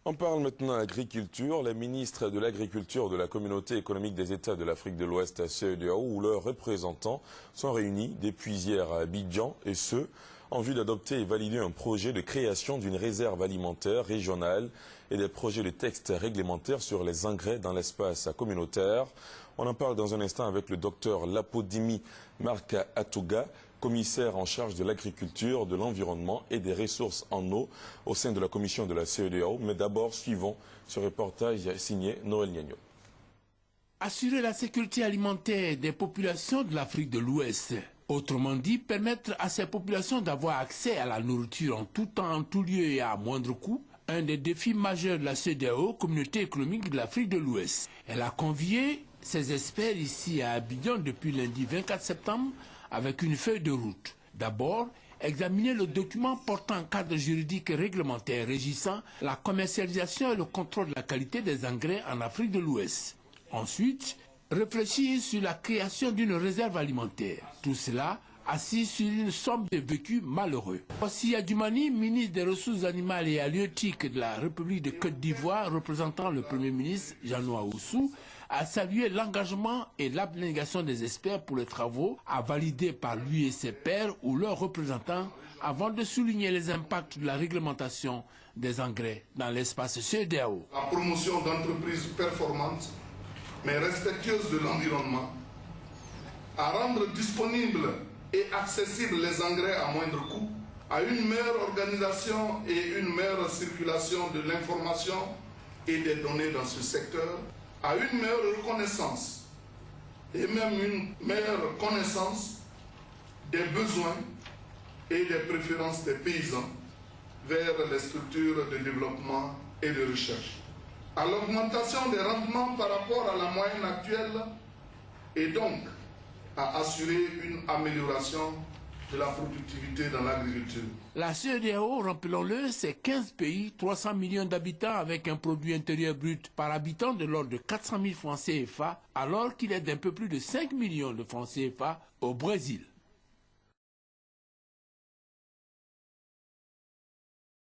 On parle maintenant agriculture. Les ministres de l'Agriculture de la Communauté économique des États de l'Afrique de l'Ouest, CEDEAO, où leurs représentants sont réunis depuis hier à Abidjan, et ce, en vue d'adopter et valider un projet de création d'une réserve alimentaire régionale et des projets de textes réglementaires sur les engrais dans l'espace communautaire. On en parle dans un instant avec le docteur Lapodimi Marka Atouga, commissaire en charge de l'agriculture, de l'environnement et des ressources en eau au sein de la commission de la CEDEAO. Mais d'abord, suivons ce reportage signé Noël Niagno. Assurer la sécurité alimentaire des populations de l'Afrique de l'Ouest. Autrement dit, permettre à ces populations d'avoir accès à la nourriture en tout temps, en tout lieu et à moindre coût, un des défis majeurs de la CEDEAO, Communauté économique de l'Afrique de l'Ouest. Elle a convié ses experts ici à Abidjan depuis lundi 24 septembre avec une feuille de route. D'abord, examiner le document portant un cadre juridique et réglementaire régissant la commercialisation et le contrôle de la qualité des engrais en Afrique de l'Ouest. Ensuite, réfléchir sur la création d'une réserve alimentaire. Tout cela assis sur une somme de vécus malheureux. Aussi Adjumani, ministre des Ressources animales et halieutiques de la République de Côte d'Ivoire, représentant le Premier ministre Jean-Noël Oussou, a salué l'engagement et l'abnégation des experts pour les travaux à valider par lui et ses pairs ou leurs représentants avant de souligner les impacts de la réglementation des engrais dans l'espace CEDEAO. La promotion d'entreprises performantes mais respectueuses de l'environnement, à rendre disponibles et accessibles les engrais à moindre coût, à une meilleure organisation et une meilleure circulation de l'information et des données dans ce secteur, à une meilleure reconnaissance et même une meilleure connaissance des besoins et des préférences des paysans vers les structures de développement et de recherche, à l'augmentation des rendements par rapport à la moyenne actuelle et donc à assurer une amélioration de la productivité dans l'agriculture. La CEDEAO, rappelons-le, c'est 15 pays, 300 millions d'habitants avec un produit intérieur brut par habitant de l'ordre de 400 000 francs CFA, alors qu'il est d'un peu plus de 5 millions de francs CFA au Brésil.